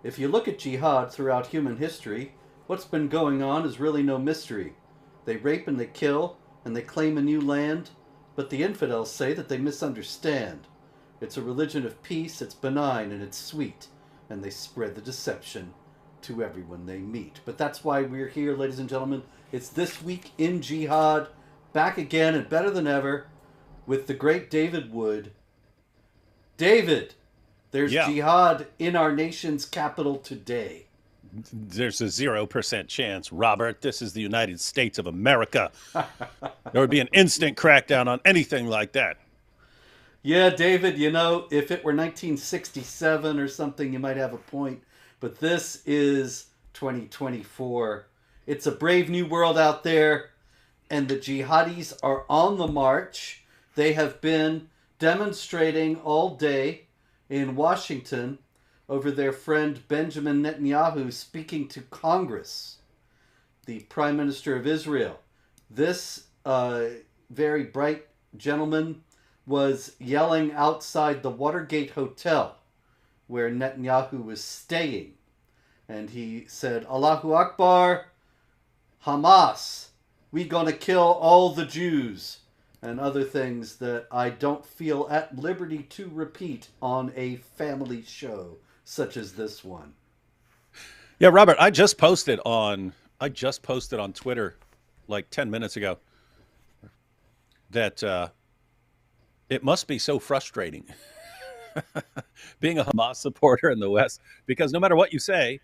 If you look at jihad throughout human history, what's been going on is really no mystery. They rape and they kill, and they claim a new land, but the infidels say that they misunderstand. It's a religion of peace, it's benign, and it's sweet, and they spread the deception to everyone they meet. But that's why we're here, ladies and gentlemen. It's This Week in Jihad, back again and better than ever with the great David Wood. David, there's jihad in our nation's capital today. There's a 0% chance, Robert. This is the United States of America. There would be an instant crackdown on anything like that. Yeah, David, you know, if it were 1967 or something, you might have a point. But this is 2024. It's a brave new world out there, and the jihadis are on the march. They have been demonstrating all day in Washington over their friend Benjamin Netanyahu speaking to Congress, the Prime Minister of Israel. This very bright gentleman was yelling outside the Watergate Hotel where Netanyahu was staying. And he said, Allahu Akbar, Hamas, we gonna kill all the Jews, and other things that I don't feel at liberty to repeat on a family show such as this one. Yeah, Robert, I just posted on Twitter like 10 minutes ago that it must be so frustrating being a Hamas supporter in the West, because no matter what you say,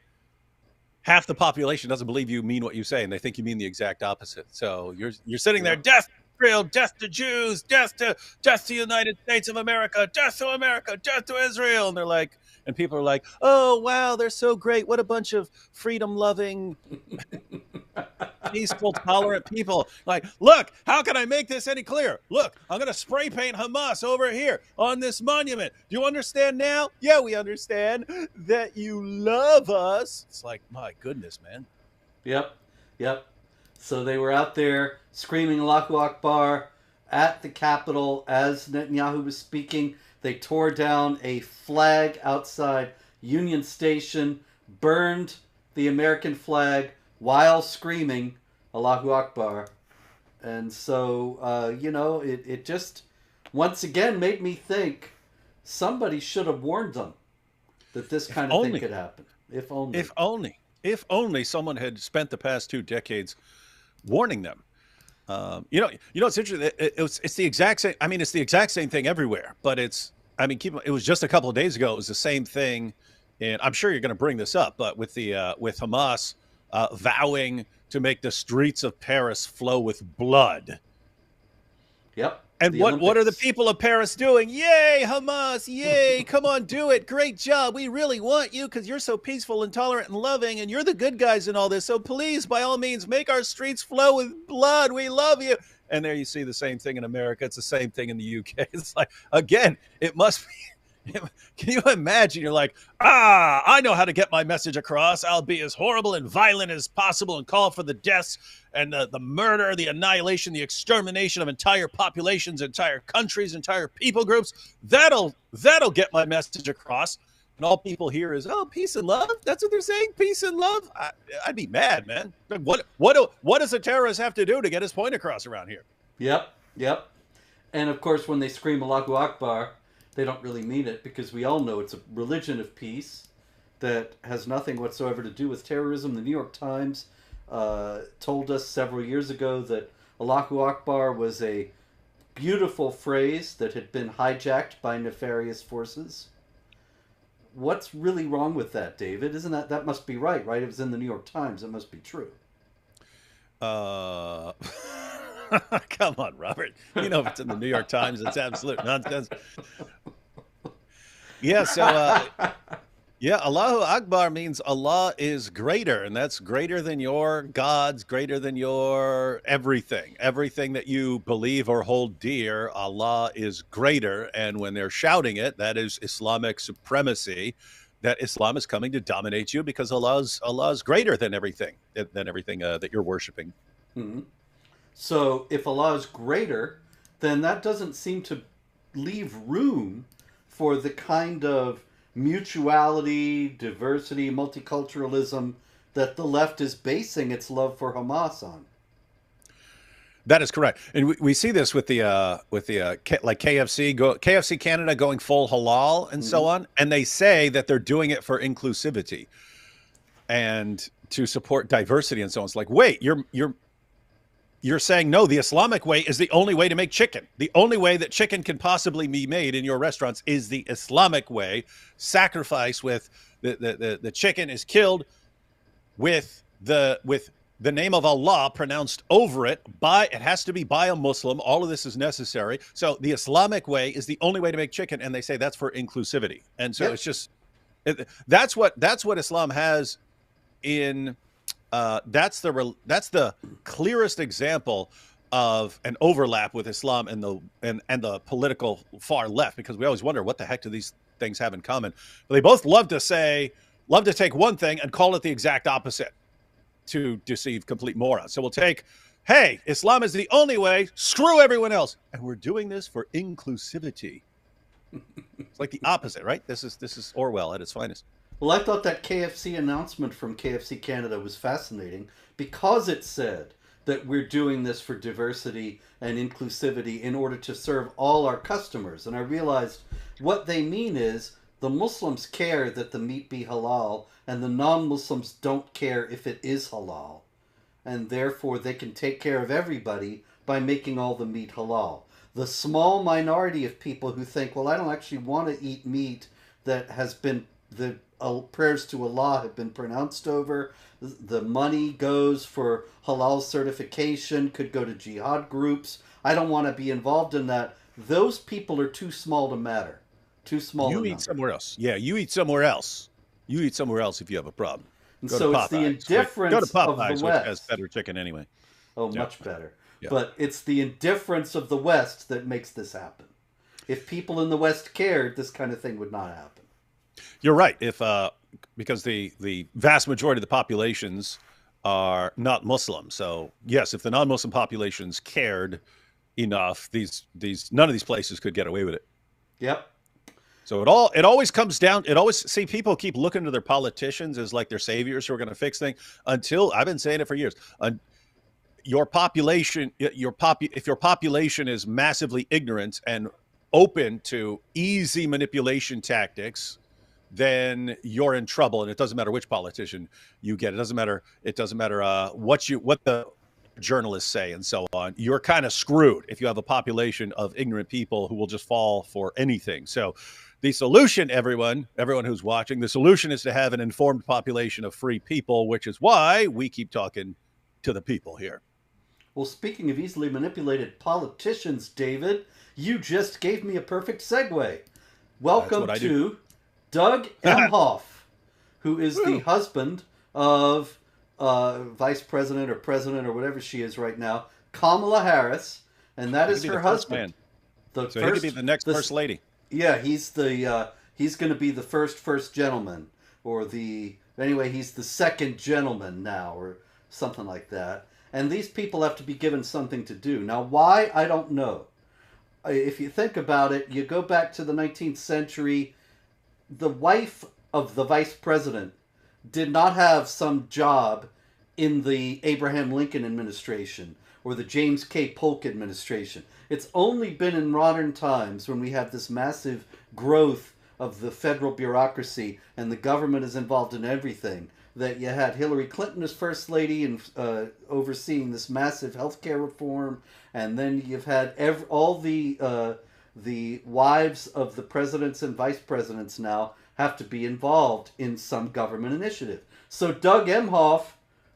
half the population doesn't believe you mean what you say, and they think you mean the exact opposite. So you're sitting there, death to Israel, death to Jews, death to United States of America, death to Israel, and they're like, and people are like, oh wow, they're so great, what a bunch of freedom-loving, peaceful, tolerant people. Like, look, how can I make this any clearer? Look, I'm going to spray paint Hamas over here on this monument. Do you understand now? Yeah, we understand that you love us. It's like, my goodness, man. Yep. So they were out there screaming Allahu Akbar at the Capitol as Netanyahu was speaking. They tore down a flag outside Union Station, burned the American flag while screaming Allahu Akbar. And so, it just once again made me think somebody should have warned them that this kind of thing could happen. If only someone had spent the past 2 decades warning them. It's interesting. It's the exact same. I mean, it's the exact same thing everywhere, but it was just a couple of days ago. It was the same thing. And I'm sure you're going to bring this up, but with Hamas vowing to make the streets of Paris flow with blood. Yep. And what are the people of Paris doing? Yay, Hamas! Yay! Come on, do it! Great job! We really want you because you're so peaceful and tolerant and loving, and you're the good guys in all this. So please, by all means, make our streets flow with blood. We love you. And there you see the same thing in America. It's the same thing in the UK. It's like, again, it must be. Can you imagine? You're like, I know how to get my message across. I'll be as horrible and violent as possible and call for the deaths and the murder, the annihilation, the extermination of entire populations, entire countries, entire people groups. That'll get my message across. And all people hear is, oh, peace and love. That's what they're saying, peace and love. I'd be mad, man. What does a terrorist have to do to get his point across around here? Yep. And of course, when they scream Allahu Akbar, they don't really mean it, because we all know it's a religion of peace that has nothing whatsoever to do with terrorism. The New York Times told us several years ago that Allahu Akbar was a beautiful phrase that had been hijacked by nefarious forces. What's really wrong with that, David? Isn't that must be right? It was in the New York Times. It must be true. Come on, Robert. You know, if it's in the New York Times, it's absolute nonsense. Yeah, so, Allahu Akbar means Allah is greater, and that's greater than your gods, greater than your everything. Everything that you believe or hold dear, Allah is greater, and when they're shouting it, that is Islamic supremacy, that Islam is coming to dominate you because Allah's greater than everything that you're worshiping. Mm-hmm. So if Allah is greater, then that doesn't seem to leave room for the kind of mutuality, diversity, multiculturalism that the left is basing its love for Hamas on. That is correct, and we see this with the like KFC Canada going full halal and so on, and they say that they're doing it for inclusivity and to support diversity and so on. It's like, wait, you're saying no, the Islamic way is the only way to make chicken. The only way that chicken can possibly be made in your restaurants is the Islamic way. Sacrifice with the chicken is killed with the name of Allah pronounced over it. It has to be by a Muslim. All of this is necessary. So the Islamic way is the only way to make chicken, and they say that's for inclusivity. And so it's just that's what Islam has in. That's the clearest example of an overlap with Islam and the political far left, because we always wonder what the heck do these things have in common. But they both love to take one thing and call it the exact opposite to deceive complete morons. So we'll take, hey, Islam is the only way, screw everyone else, and we're doing this for inclusivity. It's like the opposite, right? This is Orwell at its finest. Well, I thought that KFC announcement from KFC Canada was fascinating because it said that we're doing this for diversity and inclusivity in order to serve all our customers. And I realized what they mean is the Muslims care that the meat be halal, and the non-Muslims don't care if it is halal. And therefore they can take care of everybody by making all the meat halal. The small minority of people who think, well, I don't actually want to eat meat that has been, the prayers to Allah have been pronounced over, the money goes for halal certification, could go to jihad groups, I don't want to be involved in that. Those people are too small to matter. Too small to You eat somewhere else. Yeah, you eat somewhere else. You eat somewhere else if you have a problem. And so it's the indifference go to Popeyes, of the which West. has better chicken anyway. Oh, much better. Yeah. But it's the indifference of the West that makes this happen. If people in the West cared, this kind of thing would not happen. You're right. Because the vast majority of the populations are not Muslim. So yes, if the non-Muslim populations cared enough, none of these places could get away with it. Yep. So it always comes down. See, people keep looking to their politicians as like their saviors who are going to fix things. Until I've been saying it for years. If your population is massively ignorant and open to easy manipulation tactics, then you're in trouble. And it doesn't matter which politician you get. It doesn't matter what the journalists say and so on. You're kind of screwed if you have a population of ignorant people who will just fall for anything. So the solution, everyone who's watching, the solution is to have an informed population of free people, which is why we keep talking to the people here. Well, speaking of easily manipulated politicians, David, you just gave me a perfect segue. Welcome to Doug Emhoff, who is the husband of Vice President or President or whatever she is right now, Kamala Harris, and that is her husband. So he could be the next First Lady. Yeah, he's going to be the first gentleman, anyway, he's the second gentleman now, or something like that. And these people have to be given something to do. Now, why? I don't know. If you think about it, you go back to the 19th century, the wife of the vice president did not have some job in the Abraham Lincoln administration or the James K. Polk administration. It's only been in modern times, when we have this massive growth of the federal bureaucracy and the government is involved in everything, that you had Hillary Clinton as First Lady and overseeing this massive healthcare reform, and then you've had all the wives of the presidents and vice presidents now have to be involved in some government initiative. So Doug Emhoff,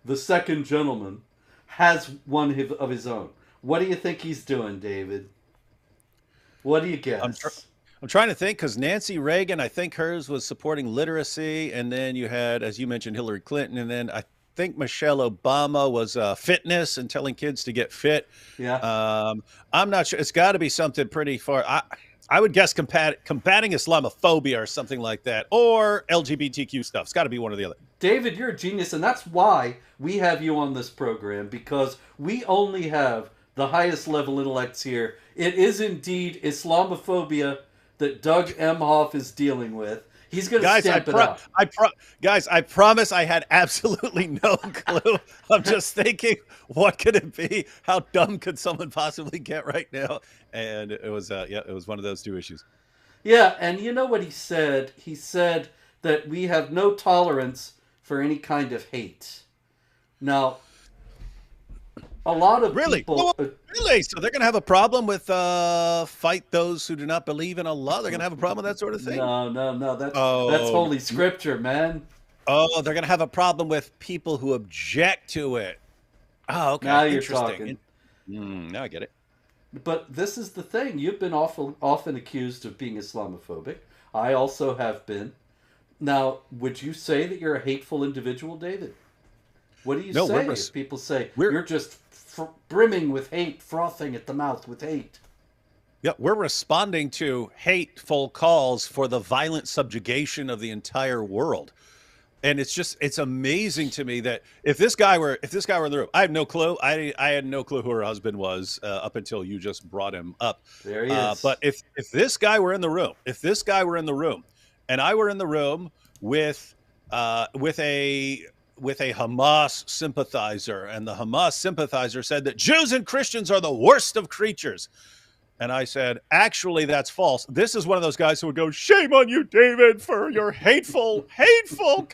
the second gentleman, has one of his own. What do you think he's doing, David? What do you guess? I'm trying to think, because Nancy Reagan, I think hers was supporting literacy, and then you had, as you mentioned, Hillary Clinton, and then I think Michelle Obama was fitness and telling kids to get fit. Yeah. I'm not sure. It's got to be something pretty far. I would guess combating Islamophobia or something like that, or LGBTQ stuff. It's got to be one or the other. David, you're a genius, and that's why we have you on this program, because we only have the highest level intellects here. It is indeed Islamophobia that Doug Emhoff is dealing with. He's going to Guys, stamp it out. guys, I promise I had absolutely no clue. I'm just thinking, what could it be? How dumb could someone possibly get right now? And it was, yeah, it was one of those two issues. Yeah, and you know what he said? He said that we have no tolerance for any kind of hate. Now, a lot of Really? people. Really? So they're going to have a problem with fight those who do not believe in Allah? They're going to have a problem with that sort of thing? No. That's Holy Scripture, man. Oh, they're going to have a problem with people who object to it. Oh, okay. Now you're Interesting. talking. Now I get it. But this is the thing. You've been often accused of being Islamophobic. I also have been. Now, would you say that you're a hateful individual, David? What do you say if people say you're just brimming with hate, frothing at the mouth with hate? Yeah, we're responding to hateful calls for the violent subjugation of the entire world. And it's amazing to me that if this guy were in the room, I have no clue. I had no clue who her husband was up until you just brought him up. There he is. But if this guy were in the room, and I were in the room with a Hamas sympathizer, and the Hamas sympathizer said that Jews and Christians are the worst of creatures. And I said, actually, that's false. This is one of those guys who would go, shame on you, David, for your hateful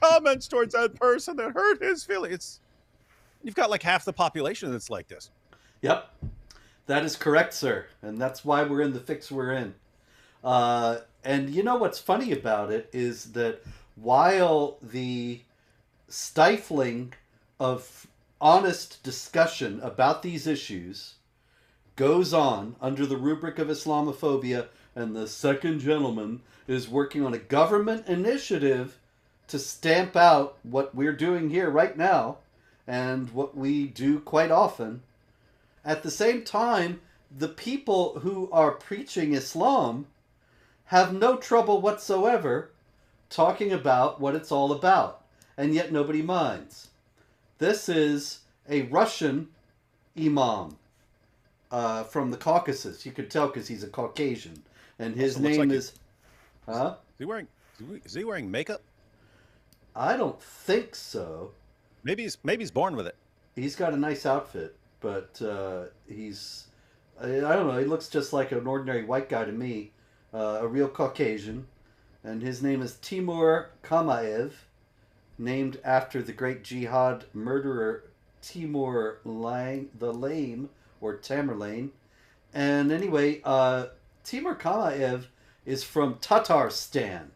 comments towards that person that hurt his feelings. You've got like half the population that's like this. Yep. That is correct, sir. And that's why we're in the fix we're in. And you know what's funny about it is that while the stifling of honest discussion about these issues goes on under the rubric of Islamophobia, and the second gentleman is working on a government initiative to stamp out what we're doing here right now and what we do quite often. At the same time, the people who are preaching Islam have no trouble whatsoever talking about what it's all about, and yet nobody minds. This is a Russian imam from the Caucasus. You could tell because he's a Caucasian, and his name is. Huh? Is he wearing makeup? I don't think so. Maybe he's born with it. He's got a nice outfit, but he's. I don't know. He looks just like an ordinary white guy to me, a real Caucasian, and his name is Timur Kamaev, named after the great Jihad murderer Timur the Lame, or Tamerlane. And anyway, Timur Kamaev is from Tatarstan.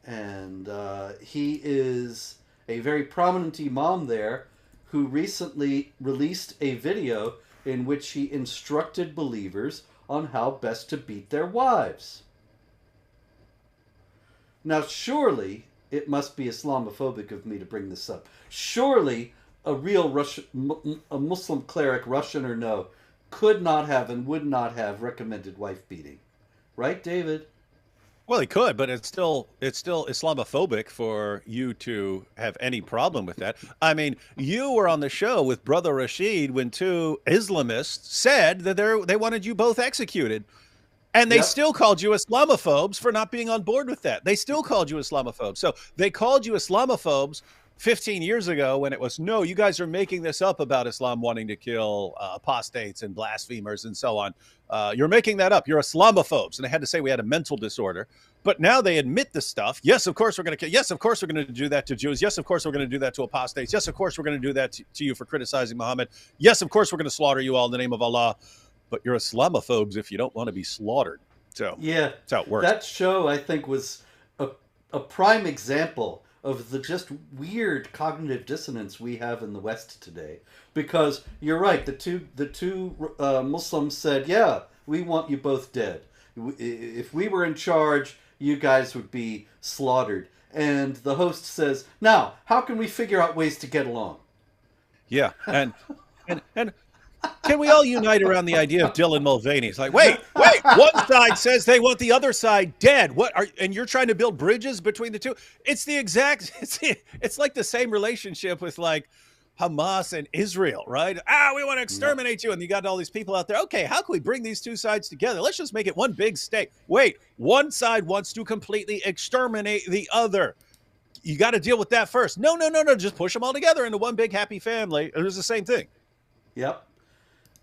And he is a very prominent imam there who recently released a video in which he instructed believers on how best to beat their wives. Now, surely it must be Islamophobic of me to bring this up. Surely a real a Muslim cleric, Russian or no, could not have and would not have recommended wife beating. Right, David? Well, he could, but it's still Islamophobic for you to have any problem with that. I mean, you were on the show with Brother Rashid when two Islamists said that they wanted you both executed. And they still called you Islamophobes for not being on board with that. They still called you Islamophobes. So they called you Islamophobes 15 years ago when it was, no, you guys are making this up about Islam wanting to kill apostates and blasphemers and so on. You're making that up. You're Islamophobes. And they had to say we had a mental disorder. But now they admit the stuff. Yes, of course we're going to kill. Yes, of course we're going to do that to Jews. Yes, of course we're going to do that to apostates. Yes, of course we're going to do that to you for criticizing Muhammad. Yes, of course we're going to slaughter you all in the name of Allah. But you're Islamophobes if you don't want to be slaughtered. So yeah, that's how it works. That show, I think, was a prime example of the just weird cognitive dissonance we have in the West today. Because you're right, the two Muslims said, yeah, we want you both dead. If we were in charge, you guys would be slaughtered. And the host says, now, how can we figure out ways to get along? Yeah, and can we all unite around the idea of Dylan Mulvaney? It's like, wait, one side says they want the other side dead. And you're trying to build bridges between the two? It's the exact, it's like the same relationship with like Hamas and Israel, right? We want to exterminate you. And you got all these people out there. Okay, how can we bring these two sides together? Let's just make it one big state. Wait, one side wants to completely exterminate the other. You got to deal with that first. No. Just push them all together into one big happy family. It was the same thing. Yep.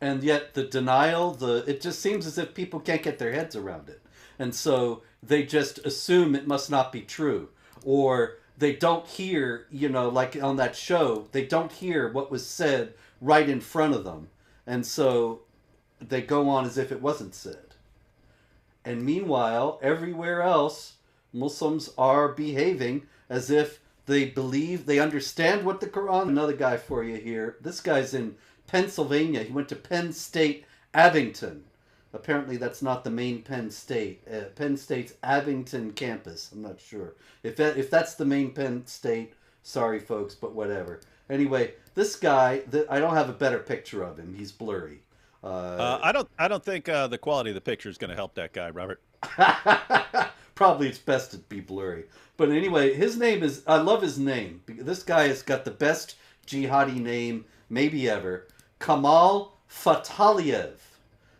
And yet the denial, it just seems as if people can't get their heads around it. And so they just assume it must not be true. Or they don't hear, like on that show, they don't hear what was said right in front of them. And so they go on as if it wasn't said. And meanwhile, everywhere else, Muslims are behaving as if they believe, they understand what the Quran. Another guy for you here. This guy's in Pennsylvania. He went to Penn State, Abington. Apparently that's not the main Penn State. Penn State's Abington campus. I'm not sure. If that's the main Penn State, sorry folks, but whatever. Anyway, this guy, I don't have a better picture of him. He's blurry. I don't think the quality of the picture is going to help that guy, Robert. Probably it's best to be blurry. But anyway, his name is, I love his name. This guy has got the best jihadi name maybe ever. Kamal Fataliev.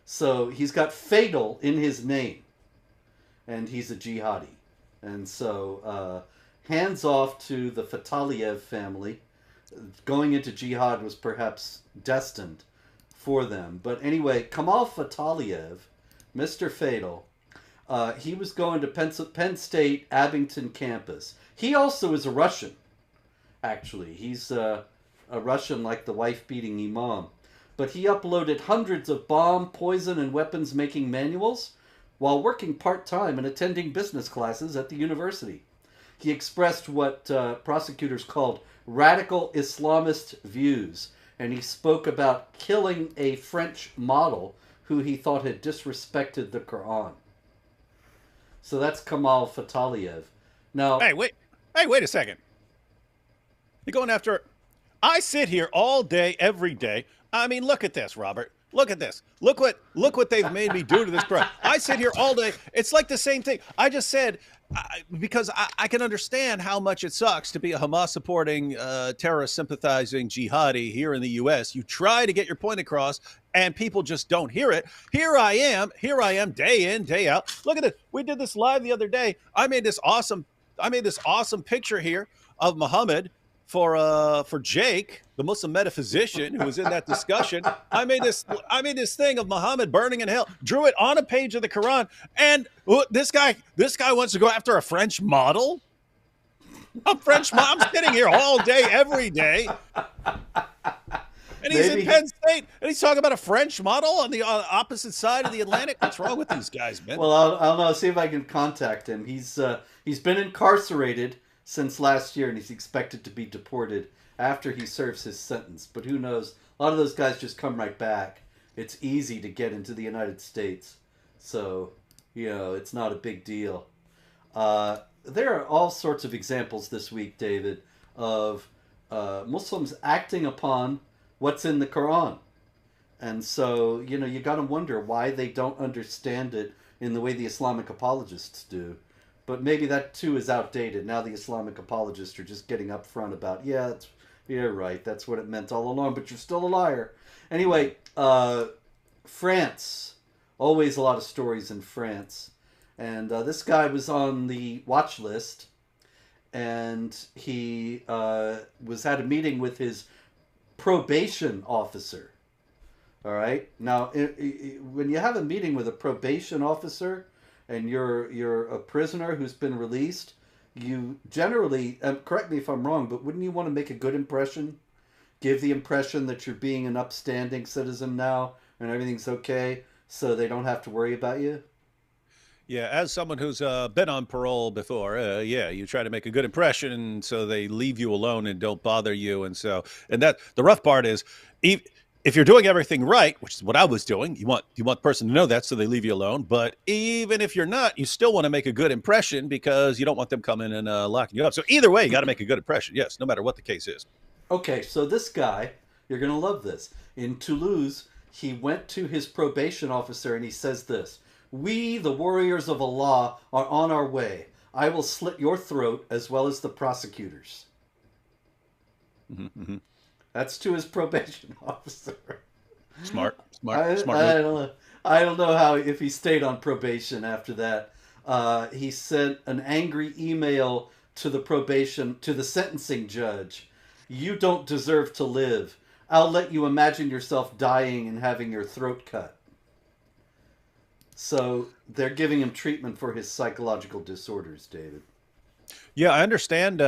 So he's got fatal in his name. And he's a jihadi. And so hands off to the Fataliev family. Going into jihad was perhaps destined for them. But anyway, Kamal Fataliev, Mr. Fatal, he was going to Penn State Abington campus. He also is a Russian, actually. He's a Russian like the wife-beating imam. But he uploaded hundreds of bomb, poison, and weapons-making manuals while working part-time and attending business classes at the university. He expressed what prosecutors called radical Islamist views, and he spoke about killing a French model who he thought had disrespected the Quran. So that's Kamal Fataliev. Now, Hey, wait a second. You're going after... I sit here all day, every day. I mean, look at this, Robert. Look at this. Look what they've made me do to this Quran. I sit here all day. It's like the same thing. I just said, because I can understand how much it sucks to be a Hamas-supporting, terrorist-sympathizing jihadi here in the U.S. You try to get your point across, and people just don't hear it. Here I am, day in, day out. Look at it. We did this live the other day. I made this awesome picture here of Muhammad for Jake, the Muslim metaphysician who was in that discussion. I made this thing of Muhammad burning in hell, drew it on a page of the Quran, and this guy wants to go after a French model. A French model. I'm sitting here all day, every day. And he's in Penn State, and he's talking about a French model on the opposite side of the Atlantic. What's wrong with these guys, man? Well, I'll know. See if I can contact him. He's been incarcerated since last year, and he's expected to be deported after he serves his sentence. But who knows? A lot of those guys just come right back. It's easy to get into the United States, so it's not a big deal. There are all sorts of examples this week, David, of Muslims acting upon what's in the Quran. And so, you got to wonder why they don't understand it in the way the Islamic apologists do. But maybe that too is outdated. Now the Islamic apologists are just getting upfront about, yeah, right, that's what it meant all along, but you're still a liar. Anyway, France. Always a lot of stories in France. And this guy was on the watch list, and he had a meeting with his probation officer. All right? Now, when you have a meeting with a probation officer and you're a prisoner who's been released, you generally, correct me if I'm wrong, but wouldn't you want to make a good impression? Give the impression that you're being an upstanding citizen now and everything's okay, so they don't have to worry about you? Yeah, as someone who's been on parole before, you try to make a good impression, so they leave you alone and don't bother you. And that the rough part is, if you're doing everything right, which is what I was doing, you want the person to know that, so they leave you alone. But even if you're not, you still want to make a good impression because you don't want them coming and locking you up. So either way, you got to make a good impression. Yes, no matter what the case is. Okay, so this guy, you're going to love this. In Toulouse, he went to his probation officer and he says this: "We, the warriors of Allah, are on our way. I will slit your throat as well as the prosecutors." Mm-hmm, mm-hmm. That's to his probation officer. Smart, I, smart I move. don't know. I don't know how if he stayed on probation after that. He sent an angry email to the sentencing judge. You don't deserve to live. I'll let you imagine yourself dying and having your throat cut. So they're giving him treatment for his psychological disorders, David. Yeah, I understand.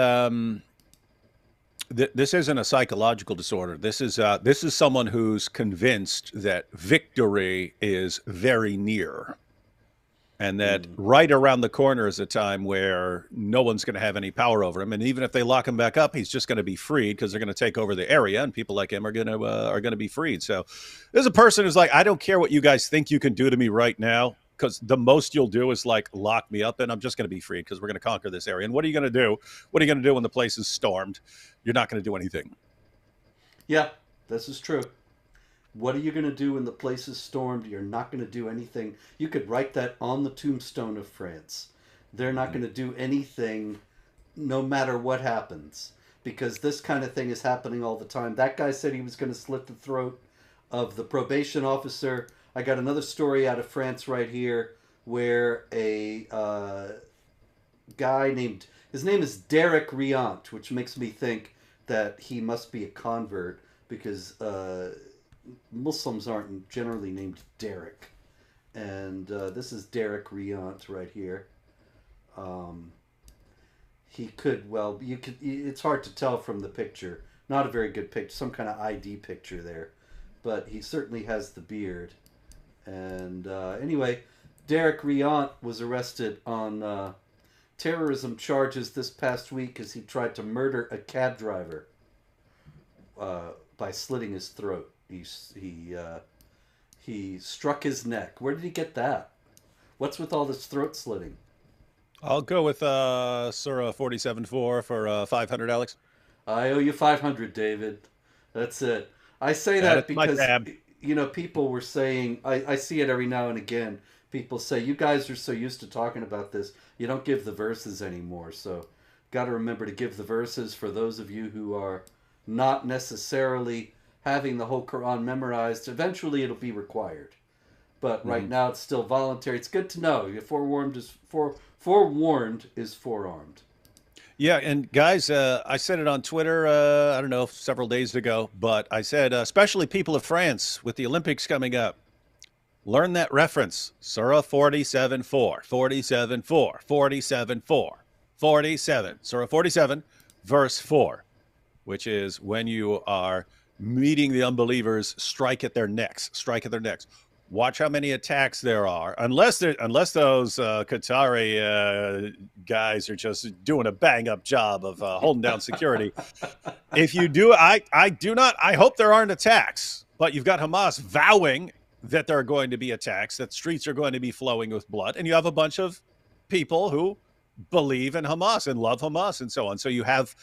This isn't a psychological disorder. This is someone who's convinced that victory is very near, and that Mm. right around the corner is a time where no one's going to have any power over him. And even if they lock him back up, he's just going to be freed because they're going to take over the area, and people like him are going to be freed. So, there's a person who's like, I don't care what you guys think you can do to me right now, because the most you'll do is like lock me up, and I'm just going to be freed because we're going to conquer this area. And what are you going to do? What are you going to do when the place is stormed? You're not going to do anything. Yeah, this is true. What are you going to do when the place is stormed? You're not going to do anything. You could write that on the tombstone of France. They're not going to do anything no matter what happens because this kind of thing is happening all the time. That guy said he was going to slit the throat of the probation officer. I got another story out of France right here where a guy named, his name is Derek Riant, which makes me think that he must be a convert because Muslims aren't generally named Derek. And this is Derek Riant right here. He could, well, you could. It's hard to tell from the picture. Not a very good picture. Some kind of ID picture there, but he certainly has the beard. And anyway, Derek Riant was arrested on terrorism charges this past week because he tried to murder a cab driver by slitting his throat. He struck his neck. Where did he get that? What's with all this throat slitting? I'll go with Surah 47.4 for 500, Alex. I owe you 500, David. That's it. I say That is that my because, tab. people were saying, I see it every now and again. People say, you guys are so used to talking about this, you don't give the verses anymore. So, got to remember to give the verses for those of you who are not necessarily having the whole Quran memorized. Eventually, it'll be required. But right Mhm. now, it's still voluntary. It's good to know. You're forewarned is forearmed. Yeah, and guys, I said it on Twitter, I don't know, several days ago, but I said, especially people of France with the Olympics coming up, learn that reference. Surah 47.4, 47.4, 47.4, 47. Surah 47, verse 4, which is when you are meeting the unbelievers, strike at their necks, strike at their necks. Watch how many attacks there are, unless those Qatari guys are just doing a bang up job of holding down security. If you do, I do not. I hope there aren't attacks, but you've got Hamas vowing that there are going to be attacks, that streets are going to be flowing with blood, and you have a bunch of people who believe in Hamas and love Hamas and so on. So you have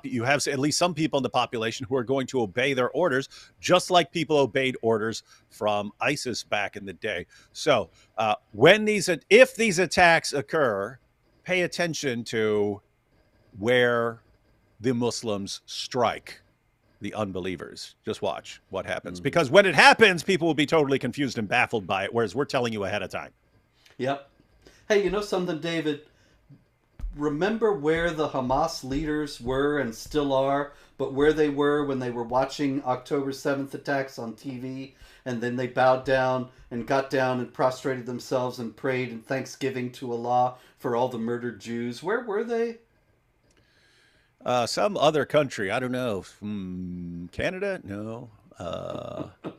you have at least some people in the population who are going to obey their orders, just like people obeyed orders from ISIS back in the day. So if these attacks occur, pay attention to where the Muslims strike the unbelievers. Just watch what happens, Mm. because when it happens, people will be totally confused and baffled by it, whereas we're telling you ahead of time. Yep. Hey, you know something, David? Remember where the Hamas leaders were and still are, but where they were when they were watching October 7th attacks on TV, and then they bowed down and got down and prostrated themselves and prayed in thanksgiving to Allah for all the murdered Jews. Where were they? Some other country, I don't know. Canada? No.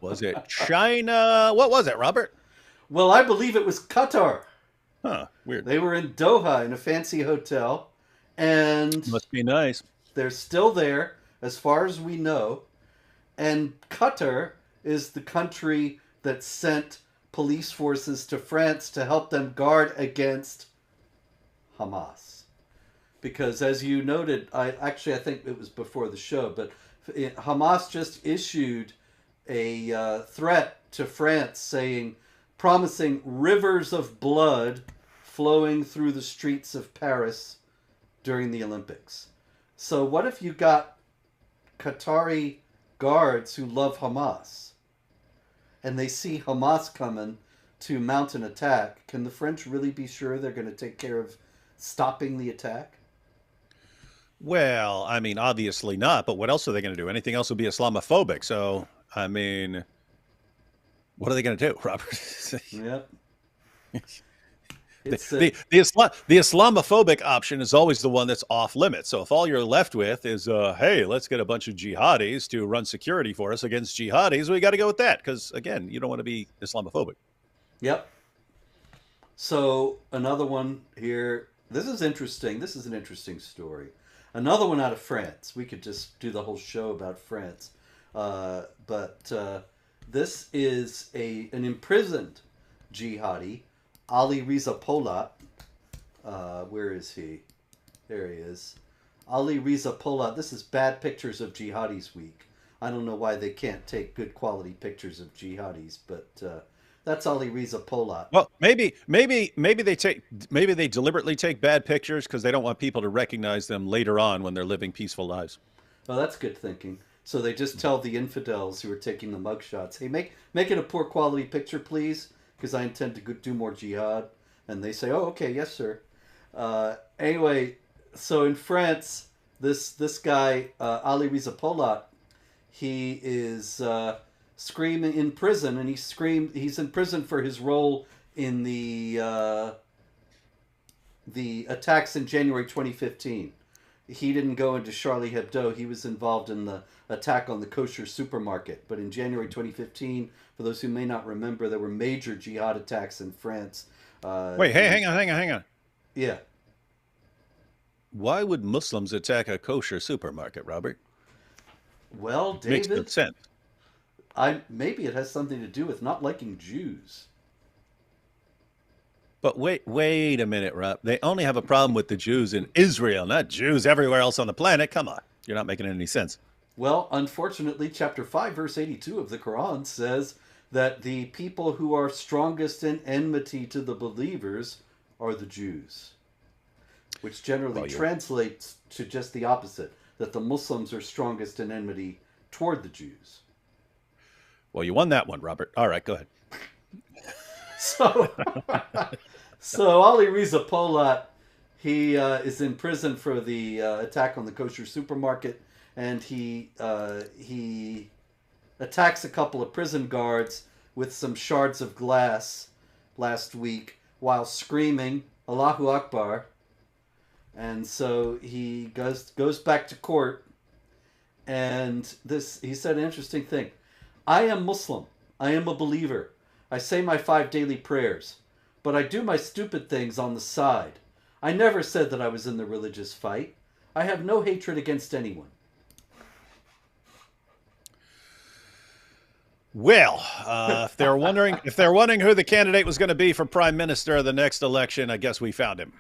Was it China? What was it, Robert? Well, I believe it was Qatar. Huh, weird. They were in Doha in a fancy hotel, and Must be nice. they're still there as far as we know. And Qatar is the country that sent police forces to France to help them guard against Hamas. Because as you noted, I think it was before the show, but Hamas just issued a threat to France saying, promising rivers of blood flowing through the streets of Paris during the Olympics. So what if you got Qatari guards who love Hamas, and they see Hamas coming to mount an attack, can the French really be sure they're going to take care of stopping the attack? Well, I mean, obviously not. But what else are they going to do? Anything else would be Islamophobic. So, I mean, what are they going to do, Robert? Yep. The Islamophobic option is always the one that's off limits. So if all you're left with is, hey, let's get a bunch of jihadis to run security for us against jihadis, we got to go with that because, again, you don't want to be Islamophobic. Yep. So another one here. This is interesting. This is an interesting story. Another one out of France. We could just do the whole show about France. But this is an imprisoned jihadi, Ali Reza Polat. Where is he? There he is. Ali Reza Polat. This is Bad Pictures of Jihadis Week. I don't know why they can't take good quality pictures of jihadis, but that's Ali Reza Polat. Well, maybe they deliberately take bad pictures because they don't want people to recognize them later on when they're living peaceful lives. Oh, that's good thinking. So they just tell the infidels who are taking the mugshots, "Hey, make it a poor quality picture, please, because I intend to do more jihad." And they say, "Oh, okay, yes, sir." Anyway, so in France, this guy Ali Reza Polat, he is screaming in prison, and he's in prison for his role in the attacks in January 2015. He didn't go into Charlie Hebdo. He was involved in the attack on the kosher supermarket. But in January 2015, for those who may not remember, there were major jihad attacks in France. Wait, hey, hang on. Yeah. Why would Muslims attack a kosher supermarket, Robert? Well, David, makes no sense. Maybe it has something to do with not liking Jews. But wait a minute, Rob. They only have a problem with the Jews in Israel, not Jews everywhere else on the planet. Come on. You're not making any sense. Well, unfortunately, chapter 5, verse 82 of the Quran says that the people who are strongest in enmity to the believers are the Jews, which generally translates to just the opposite, that the Muslims are strongest in enmity toward the Jews. Well, you won that one, Robert. All right, go ahead. So Ali Reza Polat, he is in prison for the attack on the kosher supermarket, and he attacks a couple of prison guards with some shards of glass last week while screaming Allahu Akbar. And so he goes back to court, and he said an interesting thing. "I am Muslim. I am a believer. I say my 5 daily prayers, but I do my stupid things on the side. I never said that I was in the religious fight. I have no hatred against anyone." Well, if they're wondering who the candidate was going to be for prime minister of the next election, I guess we found him.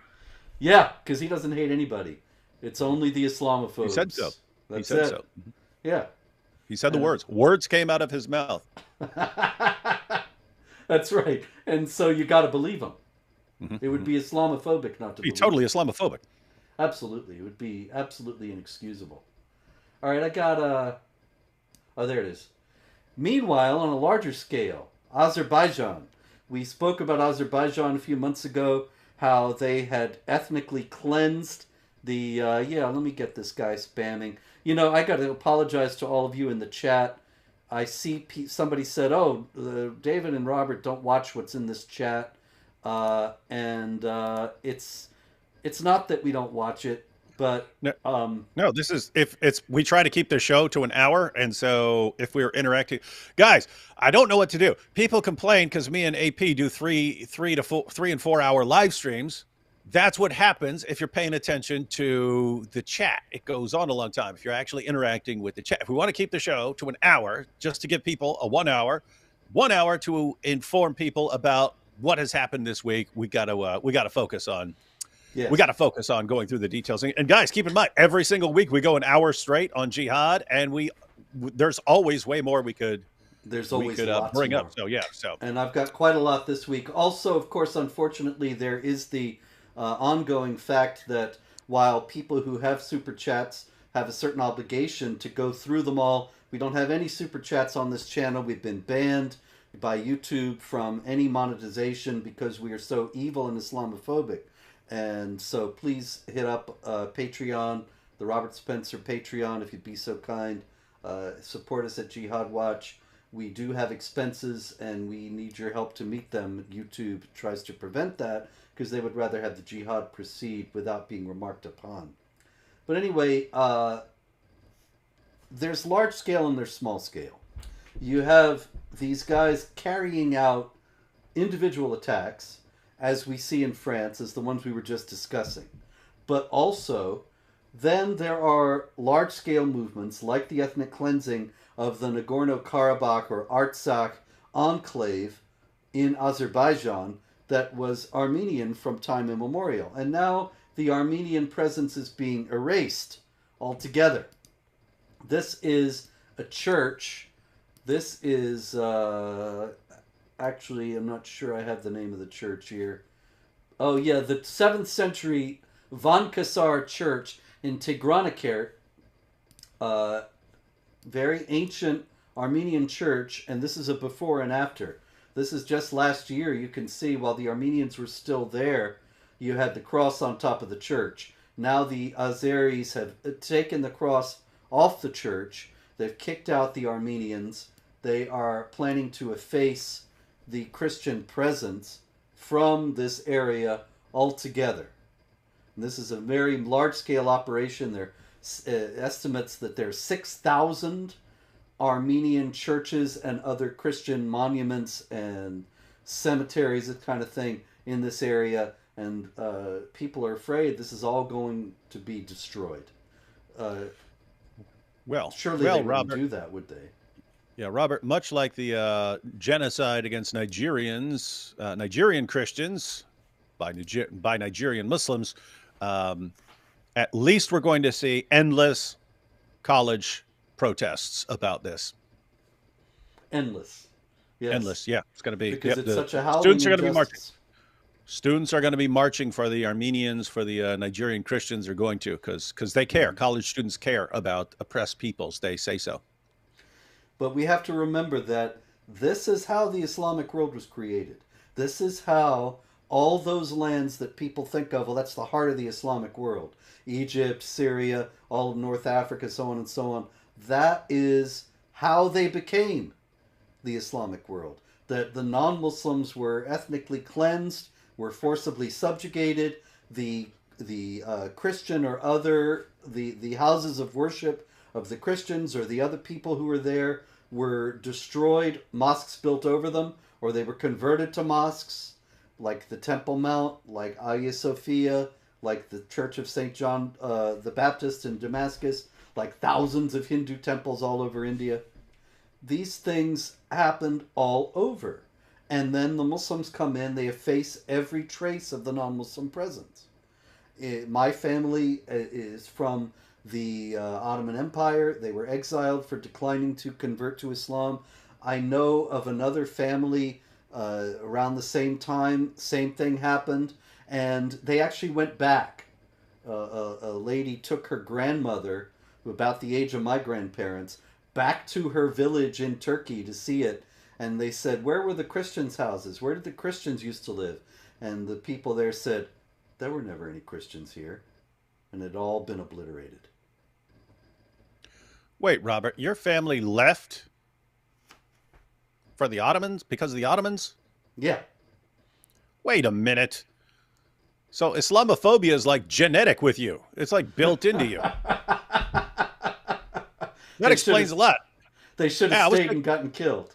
Yeah, because he doesn't hate anybody. It's only the Islamophobes. He said so. That's he said it. so. Yeah. He said the words. Words came out of his mouth. That's right. And so you got to believe him. It would be Islamophobic not to believe totally Islamophobic. Absolutely. It would be absolutely inexcusable. All right, I got oh, there it is. Meanwhile, on a larger scale, Azerbaijan. We spoke about Azerbaijan a few months ago, how they had ethnically cleansed the let me get this guy spamming. You know, I got to apologize to all of you in the chat. I see somebody said, "Oh, David and Robert don't watch what's in this chat," and it's not that we don't watch it, but no, this is we try to keep the show to an hour, and so if we're interacting, guys, I don't know what to do. People complain because me and AP do 3 and 4 hour live streams. That's what happens if you're paying attention to the chat. It goes on a long time if you're actually interacting with the chat. If we want to keep the show to an hour, just to give people a 1 hour to inform people about what has happened this week, we got to focus on. Yes. We got to focus on going through the details. And guys, keep in mind, every single week we go an hour straight on Jihad, and there's always way more we could bring up. So yeah, and I've got quite a lot this week. Also, of course, unfortunately, there is the ongoing fact that while people who have super chats have a certain obligation to go through them all. We don't have any super chats on this channel. We've been banned by YouTube from any monetization because we are so evil and Islamophobic. And so please hit up Patreon, the Robert Spencer Patreon, if you'd be so kind. Support us at Jihad Watch. We do have expenses and we need your help to meet them. YouTube tries to prevent that because they would rather have the jihad proceed without being remarked upon. But anyway, there's large scale and there's small scale. You have these guys carrying out individual attacks, as we see in France, as the ones we were just discussing. But also, then there are large scale movements like the ethnic cleansing of the Nagorno-Karabakh or Artsakh enclave in Azerbaijan that was Armenian from time immemorial. And now the Armenian presence is being erased altogether. This is a church. This is, actually, I'm not sure I have the name of the church here. Oh yeah, the 7th century Vankasar Church in Tigranakert, very ancient Armenian church, and this is a before and after. This is just last year. You can see while the Armenians were still there, you had the cross on top of the church. Now the Azeris have taken the cross off the church. They've kicked out the Armenians. They are planning to efface the Christian presence from this area altogether. And this is a very large-scale operation. There are estimates that there are 6,000 Armenian churches and other Christian monuments and cemeteries, that kind of thing, in this area. And people are afraid this is all going to be destroyed. Surely they wouldn't do that, would they? Yeah, Robert, much like the genocide against Nigerians, Nigerian Christians by Nigerian Muslims, at least we're going to see endless college protests about this. Endless. Yes. Endless, yeah. It's going to be. Because it's such a howling students are going to be marching. injustice. Students are going to be marching for the Armenians, for the Nigerian Christians are going to, because they care. College students care about oppressed peoples. They say so. But we have to remember that this is how the Islamic world was created. This is how all those lands that people think of, well, that's the heart of the Islamic world. Egypt, Syria, all of North Africa, so on and so on. That is how they became the Islamic world. That the non-Muslims were ethnically cleansed, were forcibly subjugated. The Christian or other, the houses of worship of the Christians or the other people who were there were destroyed, mosques built over them, or they were converted to mosques, like the Temple Mount, like Hagia Sophia, like the Church of St. John the Baptist in Damascus, like thousands of Hindu temples all over India. These things happened all over. And then the Muslims come in, they efface every trace of the non-Muslim presence. My family is from the Ottoman Empire. They were exiled for declining to convert to Islam. I know of another family around the same time, same thing happened, and they actually went back. A lady took her grandmother, about the age of my grandparents, back to her village in Turkey to see it. And they said, where were the Christians' houses? Where did the Christians used to live? And the people there said, there were never any Christians here. And it had all been obliterated. Wait, Robert, your family left for the Ottomans? Because of the Ottomans? Yeah. Wait a minute. So Islamophobia is like genetic with you. It's like built into you. That explains a lot. They should have stayed and gotten killed.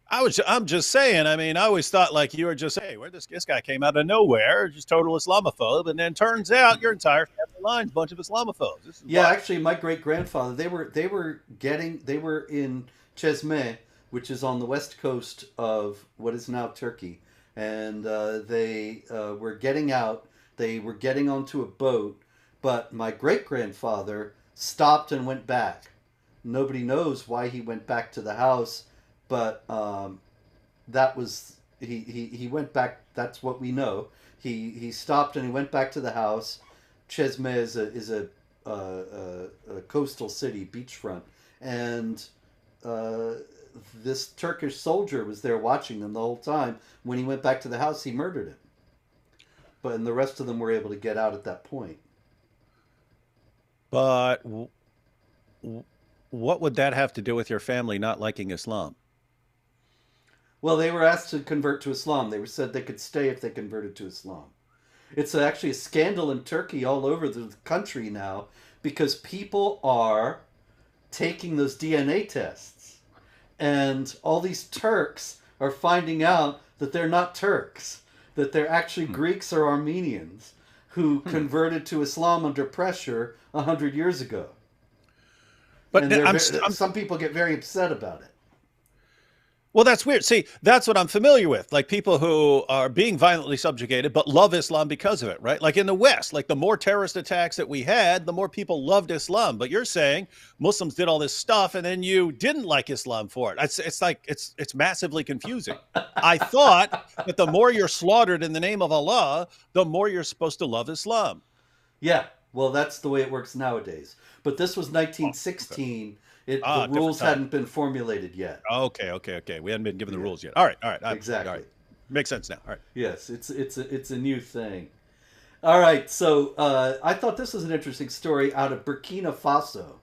I'm just saying, I mean, I always thought like you were just, hey, where this guy came out of nowhere, just total Islamophobe, and then turns out your entire family line's a bunch of Islamophobes. Yeah, actually, my great-grandfather, they were in Çeşme, which is on the west coast of what is now Turkey, and they were getting out. They were getting onto a boat, but my great-grandfather stopped and went back. Nobody knows why he went back to the house. But that was he went back. That's what we know. He stopped and he went back to the house. Çeşme is a coastal city, beachfront, and this Turkish soldier was there watching them the whole time. When he went back to the house, he murdered him. But and the rest of them were able to get out at that point. But what would that have to do with your family not liking Islam? Well, they were asked to convert to Islam. They were said they could stay if they converted to Islam. It's actually a scandal in Turkey all over the country now because people are taking those DNA tests. And all these Turks are finding out that they're not Turks, that they're actually Greeks or Armenians who converted to Islam under pressure 100 years ago. But and some people get very upset about it. Well, that's weird. See, that's what I'm familiar with. Like people who are being violently subjugated, but love Islam because of it, right? Like in the West, like the more terrorist attacks that we had, the more people loved Islam. But you're saying Muslims did all this stuff and then you didn't like Islam for it. It's massively confusing. I thought that the more you're slaughtered in the name of Allah, the more you're supposed to love Islam. Yeah, well, that's the way it works nowadays. But this was 1916. Okay. The rules hadn't been formulated yet. Okay. We hadn't been given the rules yet. All right. Exactly. All right. Makes sense now. All right. Yes, it's a new thing. All right, so I thought this was an interesting story out of Burkina Faso.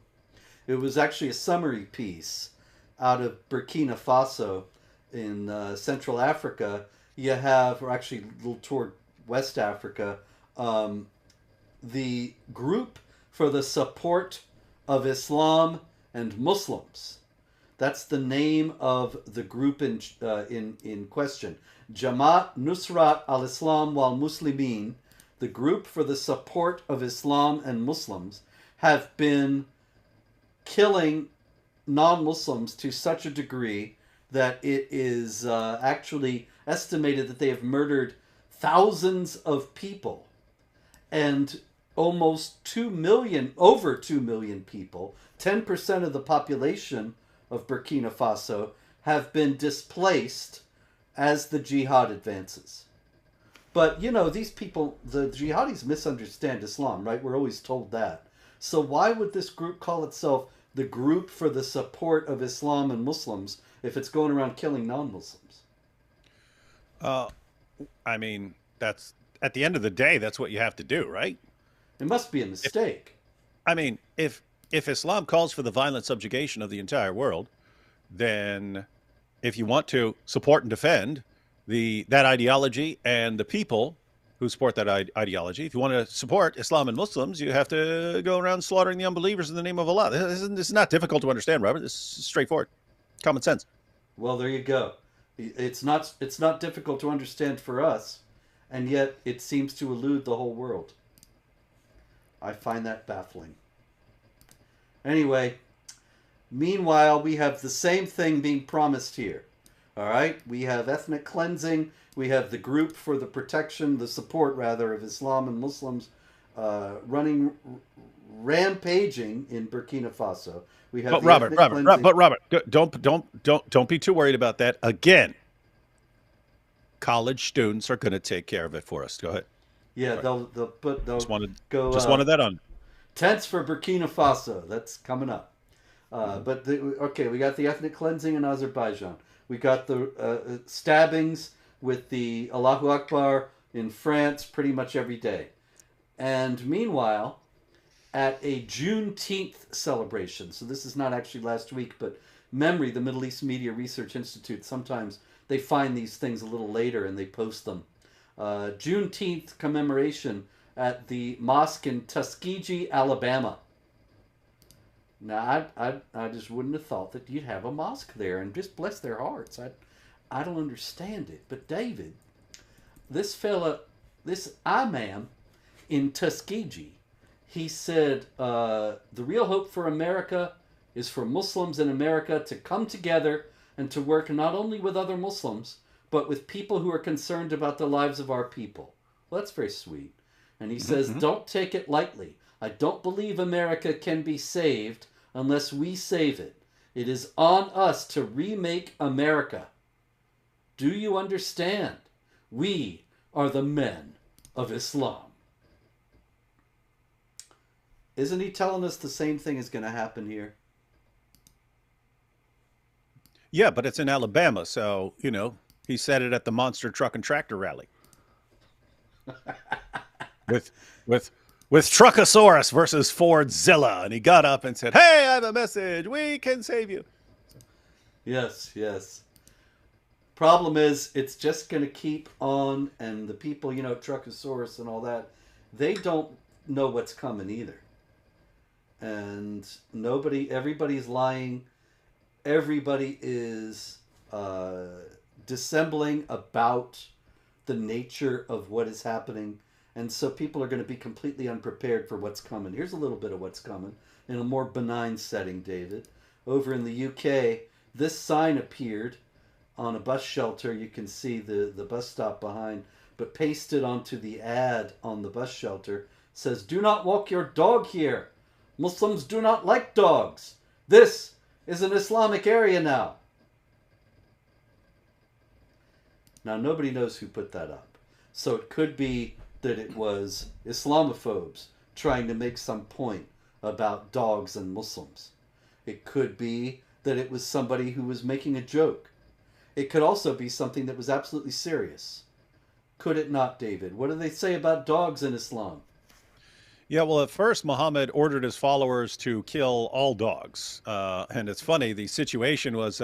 It was actually a summary piece out of Burkina Faso in Central Africa. You have, or actually a little toward West Africa, the Group for the Support of Islam and Muslims. That's the name of the group in question. Jamaat Nusrat al-Islam wal Muslimin, the Group for the Support of Islam and Muslims, have been killing non-Muslims to such a degree that it is actually estimated that they have murdered thousands of people. And almost 2 million, over 2 million people, 10% of the population of Burkina Faso, have been displaced as the jihad advances. But, you know, these people, the jihadis misunderstand Islam, right? We're always told that. So why would this group call itself the Group for the Support of Islam and Muslims if it's going around killing non-Muslims? I mean, that's, at the end of the day, that's what you have to do, right? It must be a mistake. If Islam calls for the violent subjugation of the entire world, then if you want to support and defend that ideology and the people who support that ideology, if you want to support Islam and Muslims, you have to go around slaughtering the unbelievers in the name of Allah. This is not difficult to understand, Robert. This is straightforward, common sense. Well, there you go. It's not difficult to understand for us, and yet it seems to elude the whole world. I find that baffling. Anyway, meanwhile, we have the same thing being promised here. All right? We have ethnic cleansing. We have the Group for the Protection, the support, rather, of Islam and Muslims running rampaging in Burkina Faso. We have Robert, don't be too worried about that. Again, college students are going to take care of it for us. Go ahead. Yeah, they'll just wanted that on. Tents for Burkina Faso. That's coming up. Okay, we got the ethnic cleansing in Azerbaijan. We got the stabbings with the Allahu Akbar in France pretty much every day. And meanwhile, at a Juneteenth celebration, so this is not actually last week, but Memory, the Middle East Media Research Institute, sometimes they find these things a little later and they post them. Juneteenth commemoration at the mosque in Tuskegee, Alabama. Now, I just wouldn't have thought that you'd have a mosque there, and just bless their hearts. I don't understand it. But David, this imam in Tuskegee, he said, the real hope for America is for Muslims in America to come together and to work not only with other Muslims, but with people who are concerned about the lives of our people. Well, that's very sweet. And he says, don't take it lightly. I don't believe America can be saved unless we save it. It is on us to remake America. Do you understand? We are the men of Islam. Isn't he telling us the same thing is going to happen here? Yeah, but it's in Alabama, so you know he said it at the Monster Truck and Tractor Rally with with with Truckosaurus versus Fordzilla, and he got up and said, "Hey, I have a message. We can save you." Yes, yes. Problem is, it's just going to keep on, and the people, Truckosaurus and all that, they don't know what's coming either. And everybody's lying. Everybody is dissembling about the nature of what is happening. And so people are going to be completely unprepared for what's coming. Here's a little bit of what's coming in a more benign setting, David. Over in the UK, this sign appeared on a bus shelter. You can see the bus stop behind, but pasted onto the ad on the bus shelter says, "Do not walk your dog here. Muslims do not like dogs. This is an Islamic area now." Now, nobody knows who put that up. So it could be that it was Islamophobes trying to make some point about dogs and Muslims. It could be that it was somebody who was making a joke. It could also be something that was absolutely serious. Could it not, David? What do they say about dogs in Islam? Yeah, well, at first, Muhammad ordered his followers to kill all dogs. And it's funny, the situation was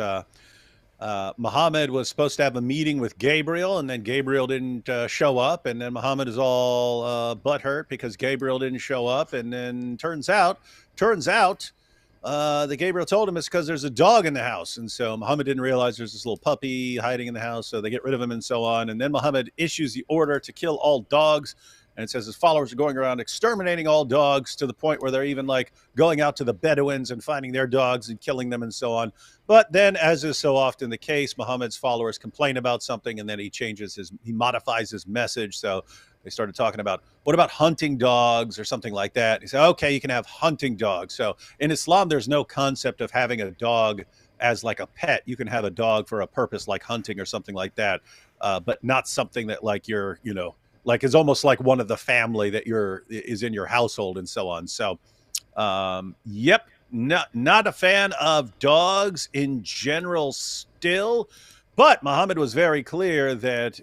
Muhammad was supposed to have a meeting with Gabriel, and then Gabriel didn't show up. And then Muhammad is all butthurt because Gabriel didn't show up. And then turns out that Gabriel told him it's because there's a dog in the house. And so Muhammad didn't realize there's this little puppy hiding in the house. So they get rid of him and so on. And then Muhammad issues the order to kill all dogs. And it says his followers are going around exterminating all dogs to the point where they're even like going out to the Bedouins and finding their dogs and killing them and so on. But then, as is so often the case, Muhammad's followers complain about something and then he modifies his message. So they started talking about, what about hunting dogs or something like that? He said, okay, you can have hunting dogs. So in Islam, there's no concept of having a dog as like a pet. You can have a dog for a purpose like hunting or something like that, but not something that like you're, like is almost like one of the family that is in your household and so on. So, yep, not a fan of dogs in general still, but Muhammad was very clear that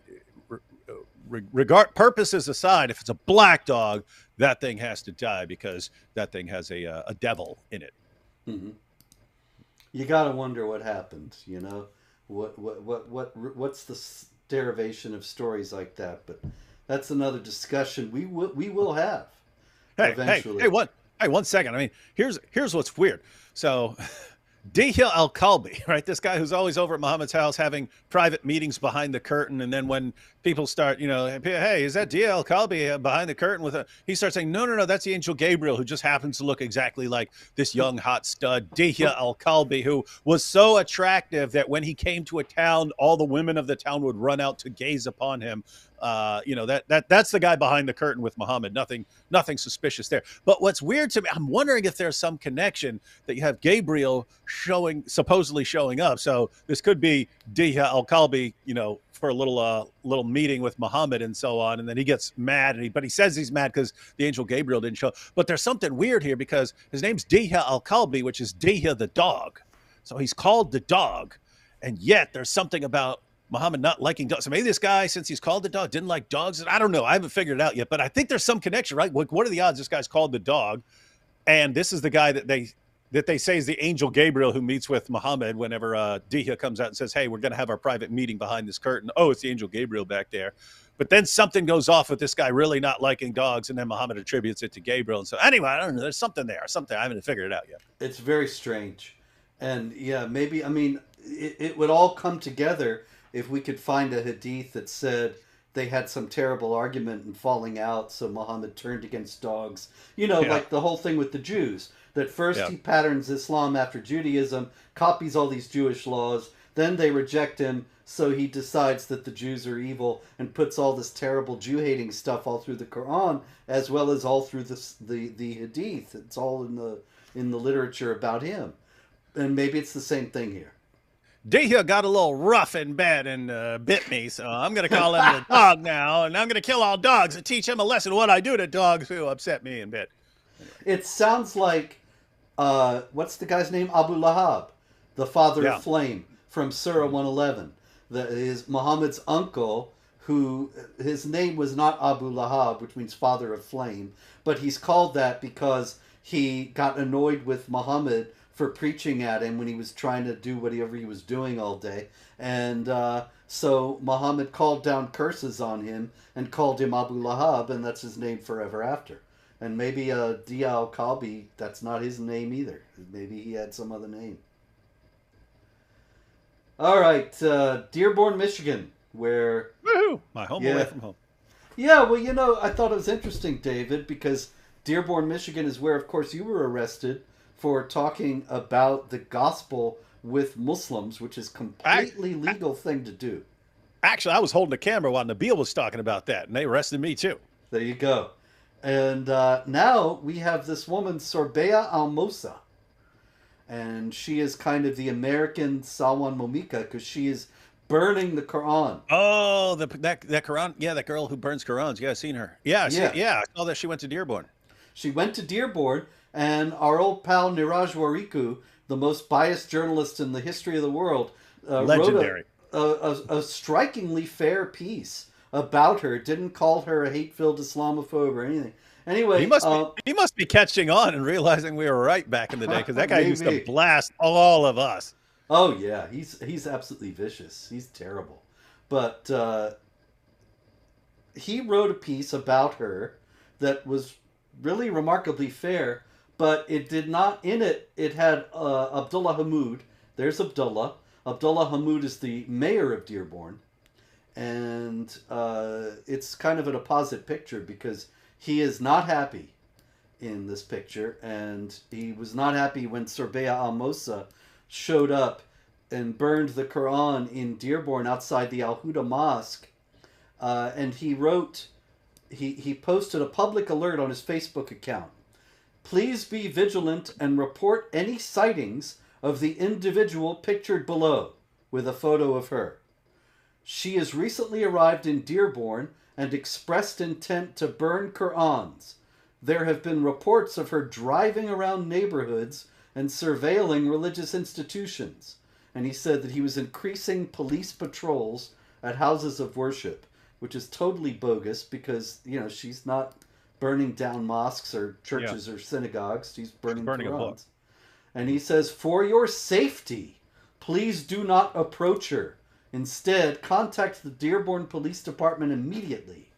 purposes aside, if it's a black dog, that thing has to die because that thing has a devil in it. Mm-hmm. You got to wonder what happened, what's the derivation of stories like that, but that's another discussion we will have eventually. Hey, 1 second. I mean, here's what's weird. So Dihya al-Kalbi, right? This guy who's always over at Muhammad's house having private meetings behind the curtain. And then when people start, hey, is that Dihya al-Kalbi behind the curtain he starts saying, no, that's the angel Gabriel, who just happens to look exactly like this young hot stud, Dihya al-Kalbi, who was so attractive that when he came to a town, all the women of the town would run out to gaze upon him. That's the guy behind the curtain with Muhammad. Nothing suspicious there. But what's weird to me, I'm wondering if there's some connection that you have Gabriel supposedly showing up. So this could be Dihya al-Kalbi, for a little meeting with Muhammad and so on. And then he gets mad, but he says he's mad because the angel Gabriel didn't show. But there's something weird here because his name's Dihya al-Kalbi, which is Dihya the dog. So he's called the dog. And yet there's something about Muhammad not liking dogs. So maybe this guy, since he's called the dog, didn't like dogs. I don't know. I haven't figured it out yet, but I think there's some connection, right? What are the odds this guy's called the dog? And this is the guy that they say is the angel Gabriel who meets with Muhammad whenever Dihya comes out and says, hey, we're going to have our private meeting behind this curtain. Oh, it's the angel Gabriel back there. But then something goes off with this guy really not liking dogs, and then Muhammad attributes it to Gabriel. And so anyway, I don't know. There's something there. I haven't figured it out yet. It's very strange. And yeah, maybe, it would all come together if we could find a hadith that said they had some terrible argument and falling out, so Muhammad turned against dogs. Like the whole thing with the Jews. That first he patterns Islam after Judaism, copies all these Jewish laws, then they reject him, so he decides that the Jews are evil and puts all this terrible Jew-hating stuff all through the Quran, as well as all through the hadith. It's all in the literature about him. And maybe it's the same thing here. Dihya got a little rough in bed and bit me, so I'm going to call him the dog now, and I'm going to kill all dogs and teach him a lesson what I do to dogs who upset me in bed. It sounds like what's the guy's name? Abu Lahab, the father Yeah. of flame from Surah 111. Is Muhammad's uncle, who his name was not Abu Lahab, which means father of flame, but he's called that because he got annoyed with Muhammad for preaching at him when he was trying to do whatever he was doing all day. And so Muhammad called down curses on him and called him Abu Lahab, and that's his name forever after. And maybe Dia al-Kalbi, that's not his name either. Maybe he had some other name. All right, Dearborn, Michigan, where... Woohoo! My home away from home. Yeah, well, you know, I thought it was interesting, David, because Dearborn, Michigan is where, of course, you were arrested for talking about the gospel with Muslims, which is completely legal thing to do. Actually, I was holding the camera while Nabil was talking about that, and they arrested me too. There you go. And now we have this woman, Sorbeya Almosa. And she is kind of the American Salwan Momika because she is burning the Quran. Oh, that Quran. Yeah, that girl who burns Qurans. Yeah, I've seen her. Yeah, I saw that she went to Dearborn. She went to Dearborn, and our old pal Niraj Wariku, the most biased journalist in the history of the world, Legendary. wrote a strikingly fair piece about her. Didn't call her a hate-filled Islamophobe or anything. Anyway, he must be catching on and realizing we were right back in the day, because that guy used to blast all of us. Oh yeah, he's absolutely vicious. He's terrible. But he wrote a piece about her that was really remarkably fair, but it did not, in it had Abdullah Hamoud. There's Abdullah. Abdullah Hamoud is the mayor of Dearborn. And it's kind of an opposite picture because he is not happy in this picture, and he was not happy when Sorbeya Almosa showed up and burned the Quran in Dearborn outside the Al Huda Mosque. And he posted a public alert on his Facebook account. Please be vigilant and report any sightings of the individual pictured below, with a photo of her. She has recently arrived in Dearborn and expressed intent to burn Qurans. There have been reports of her driving around neighborhoods and surveilling religious institutions. And he said that he was increasing police patrols at houses of worship, which is totally bogus because, you know, she's not burning down mosques or churches or synagogues. She's burning Qurans. And he says, for your safety, please do not approach her. Instead, contact the Dearborn Police Department immediately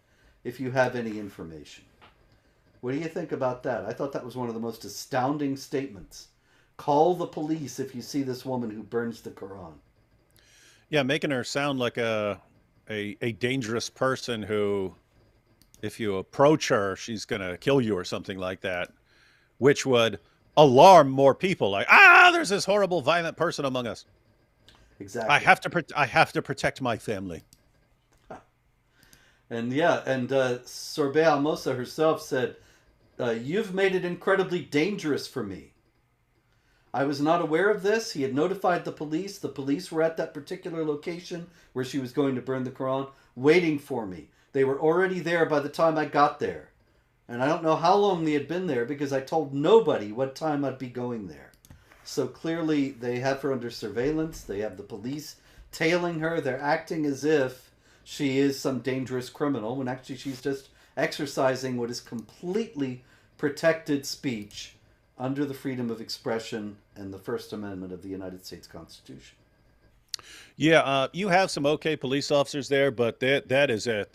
if you have any information. What do you think about that? I thought that was one of the most astounding statements. Call the police if you see this woman who burns the Quran. Yeah, making her sound like a dangerous person who, if you approach her, she's going to kill you or something like that, which would alarm more people. Like, there's this horrible, violent person among us. Exactly. I have to protect my family. And Sorbeya Almosa herself said, you've made it incredibly dangerous for me. I was not aware of this. He had notified the police. The police were at that particular location where she was going to burn the Quran, waiting for me. They were already there by the time I got there. And I don't know how long they had been there because I told nobody what time I'd be going there. So clearly they have her under surveillance. They have the police tailing her. They're acting as if she is some dangerous criminal when actually she's just exercising what is completely protected speech under the freedom of expression and the First Amendment of the United States Constitution. Yeah, you have some okay police officers there, but that is a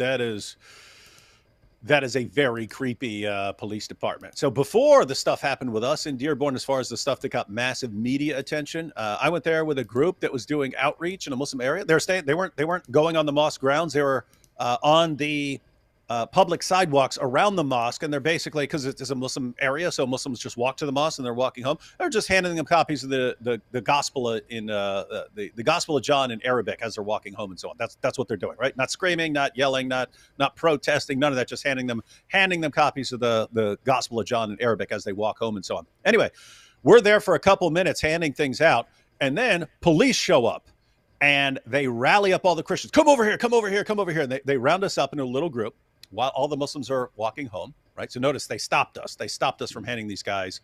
very creepy police department. So before the stuff happened with us in Dearborn, as far as the stuff that got massive media attention, I went there with a group that was doing outreach in a Muslim area. They weren't going on the mosque grounds. They were on the public sidewalks around the mosque, and they're basically, because it's a Muslim area, so Muslims just walk to the mosque and they're walking home. They're just handing them copies of the gospel in the Gospel of John in Arabic as they're walking home and so on. That's what they're doing, right? Not screaming, not yelling, not protesting, none of that. Just handing them copies of the Gospel of John in Arabic as they walk home and so on. Anyway, we're there for a couple minutes handing things out, and then police show up. And they rally up all the Christians. Come over here, come over here, come over here. And they round us up in a little group while all the Muslims are walking home. right? So notice they stopped us. They stopped us from handing these guys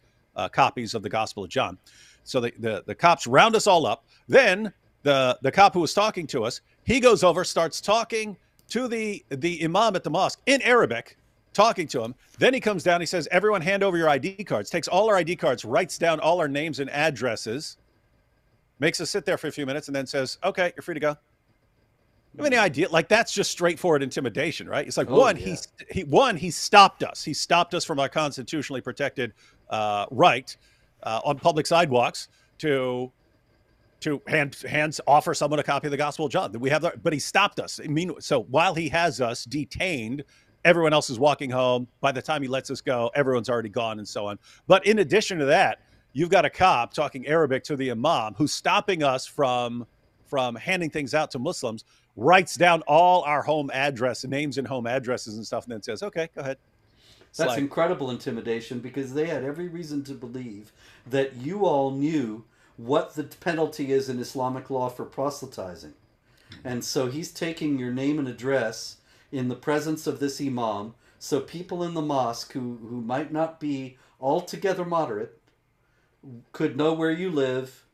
copies of the Gospel of John. So the cops round us all up. Then the cop who was talking to us, he goes over, starts talking to the imam at the mosque in Arabic, talking to him. Then he comes down, he says, everyone hand over your ID cards, takes all our ID cards, writes down all our names and addresses, makes us sit there for a few minutes, and then says, okay, you're free to go. I mean, the idea, like, that's just straightforward intimidation, right? It's like, he stopped us. He stopped us from our constitutionally protected right on public sidewalks to offer someone a copy of the Gospel of John. We have, but he stopped us. I mean, so while he has us detained, everyone else is walking home. By the time he lets us go, everyone's already gone and so on. But in addition to that, you've got a cop talking Arabic to the imam who's stopping us from handing things out to Muslims, writes down all our home address, names and home addresses and stuff, and then says, okay, go ahead. That's incredible intimidation, because they had every reason to believe that you all knew what the penalty is in Islamic law for proselytizing. And so he's taking your name and address in the presence of this imam, so people in the mosque who might not be altogether moderate could know where you live,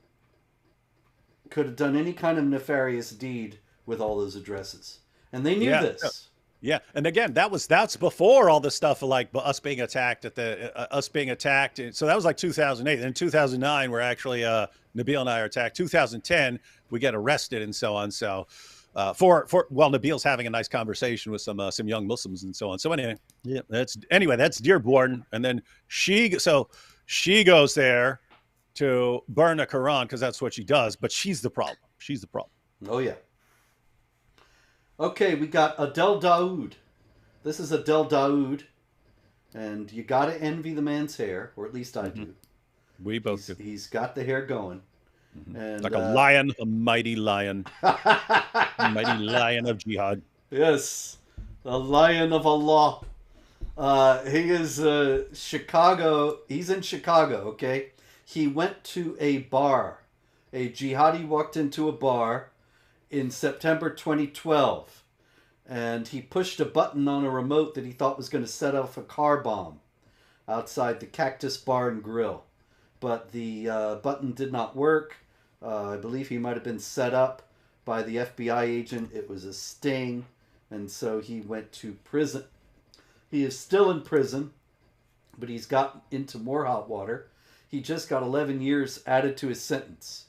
could have done any kind of nefarious deed with all those addresses. And they knew this. Yeah, and again, that's before all the stuff like us being attacked So that was like 2008. And in 2009, we're actually Nabil and I are attacked. 2010, we get arrested and so on. So Nabil's having a nice conversation with some young Muslims and so on. So anyway, that's Dearborn, and then she goes there to burn a Quran because that's what she does. But she's the problem. Oh yeah. Okay, we got Adel Daoud. This is Adel Daoud, and you got to envy the man's hair, or at least I do. We both do. He's got the hair going. And, like a lion, a mighty lion. A mighty lion of jihad. Yes, the lion of Allah. He is Chicago. He's in Chicago, okay? He went to a bar. A jihadi walked into a bar in September 2012, and he pushed a button on a remote that he thought was going to set off a car bomb outside the Cactus Bar and Grill. But the button did not work. I believe he might have been set up by the FBI agent. It was a sting, and so he went to prison. He is still in prison, but he's got into more hot water. He just got 11 years added to his sentence.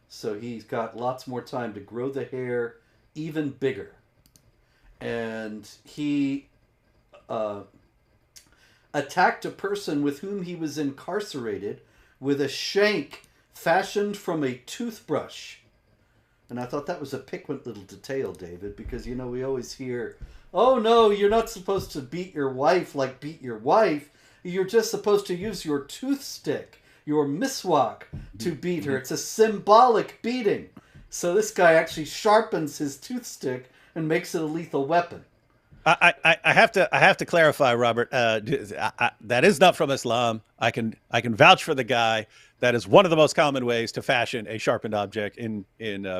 So he's got lots more time to grow the hair even bigger. And he attacked a person with whom he was incarcerated with a shank fashioned from a toothbrush. And I thought that was a piquant little detail, David, because, you know, we always hear, oh, no, you're not supposed to beat your wife like beat your wife. You're just supposed to use your toothstick, your miswak, to beat her. It's a symbolic beating. So this guy actually sharpens his toothstick and makes it a lethal weapon. I have to clarify, Robert. That is not from Islam. I can vouch for the guy. That is one of the most common ways to fashion a sharpened object in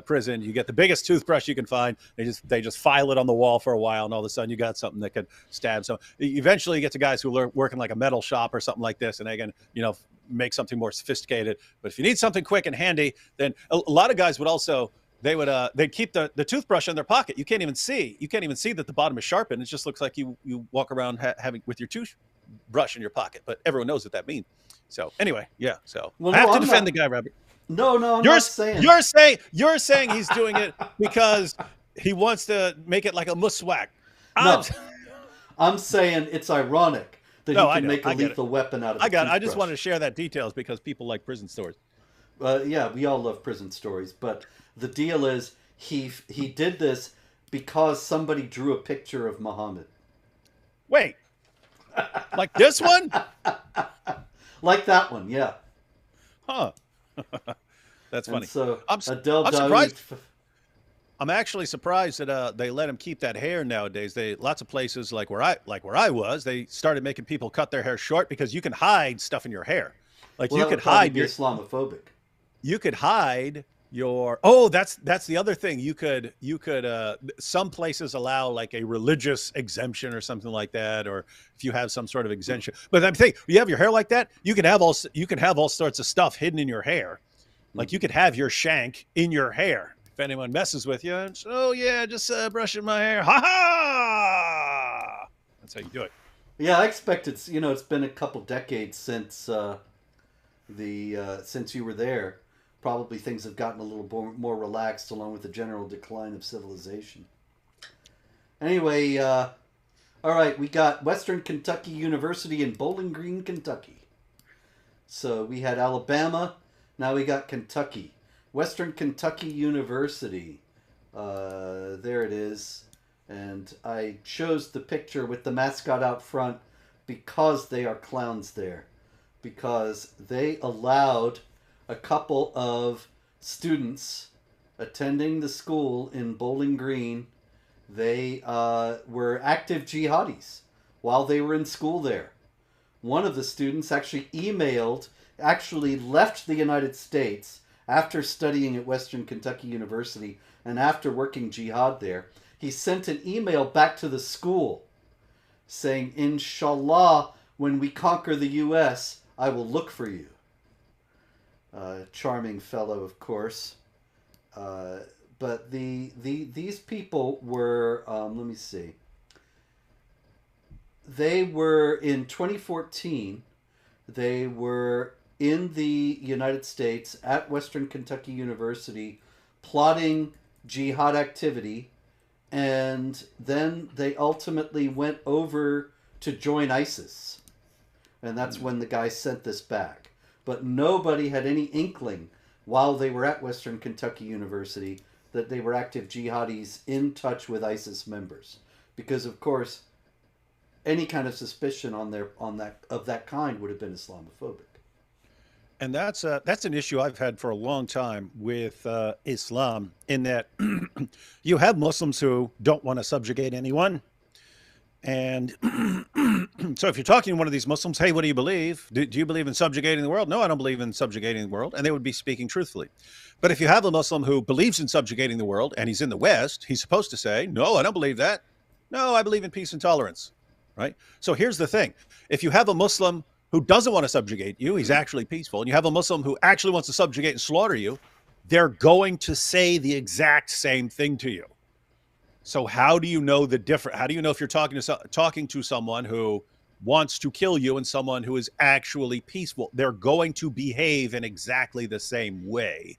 prison. You get the biggest toothbrush you can find. They just file it on the wall for a while, and all of a sudden you got something that could stab. So eventually you get to guys who work in like a metal shop or something like this, and they can make something more sophisticated. But if you need something quick and handy, then a lot of guys would also. They'd keep the toothbrush in their pocket. You can't even see that the bottom is sharpened. It just looks like you walk around having with your toothbrush in your pocket. But everyone knows what that means. So anyway, yeah. So I have to defend the guy, Robert. No, I'm not saying. You're saying he's doing it because he wants to make it like a muswak. No, I'm saying it's ironic that he can make a lethal weapon out of. I just wanted to share that details because people like prison stories. Yeah, we all love prison stories, but the deal is he did this because somebody drew a picture of Muhammad. Wait, like this one? Like that one, yeah. Huh. That's funny. And so I'm surprised. I'm actually surprised that they let him keep that hair nowadays. Lots of places like where I was, they started making people cut their hair short because you can hide stuff in your hair. Like you could hide your Islamophobic. You could hide Your that's the other thing. You could some places allow like a religious exemption or something like that, or if you have some sort of exemption. But I'm saying you have your hair like that, you can have all sorts of stuff hidden in your hair. Like you Mhm. could have your shank in your hair. If anyone messes with you, and oh yeah, just brushing my hair. Ha ha! That's how you do it. Yeah, I expect it's been a couple decades since the since you were there. Probably things have gotten a little more relaxed along with the general decline of civilization. Anyway, all right, we got Western Kentucky University in Bowling Green, Kentucky. So we had Alabama, now we got Kentucky. Western Kentucky University. There it is. And I chose the picture with the mascot out front because they are clowns there. Because they allowed a couple of students attending the school in Bowling Green. They were active jihadis while they were in school there. One of the students actually left the United States after studying at Western Kentucky University and after working jihad there. He sent an email back to the school saying, Inshallah, when we conquer the U.S., I will look for you. Charming fellow, of course. But these people were, let me see. They were in 2014. They were in the United States at Western Kentucky University plotting jihad activity, and then they ultimately went over to join ISIS. And that's when the guy sent this back. But nobody had any inkling while they were at Western Kentucky University that they were active jihadis in touch with ISIS members. Because of course, any kind of suspicion on that of that kind would have been Islamophobic. And that's an issue I've had for a long time with Islam, in that you have Muslims who don't want to subjugate anyone. And so if you're talking to one of these Muslims, hey, what do you believe? Do you believe in subjugating the world? No, I don't believe in subjugating the world. And they would be speaking truthfully. But if you have a Muslim who believes in subjugating the world and he's in the West, he's supposed to say, no, I don't believe that. No, I believe in peace and tolerance. Right? So here's the thing. If you have a Muslim who doesn't want to subjugate you, he's actually peaceful, and you have a Muslim who actually wants to subjugate and slaughter you, they're going to say the exact same thing to you. So how do you know the difference? How do you know if you're talking to someone who wants to kill you and someone who is actually peaceful? They're going to behave in exactly the same way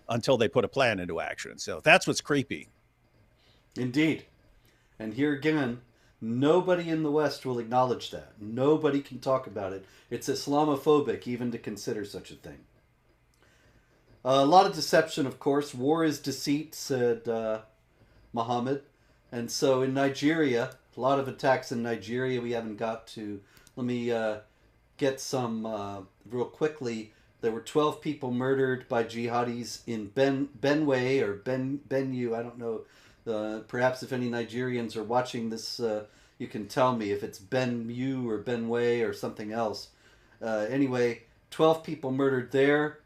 until they put a plan into action. So that's what's creepy. Indeed. And here again, nobody in the West will acknowledge that. Nobody can talk about it. It's Islamophobic even to consider such a thing. A lot of deception, of course. War is deceit, said Muhammad. And so in Nigeria, a lot of attacks in Nigeria we haven't got to. Let me get some real quickly. There were 12 people murdered by jihadis in Benue or Benue. I don't know. Perhaps if any Nigerians are watching this, you can tell me if it's Benue or Benue or something else. Anyway, 12 people murdered there.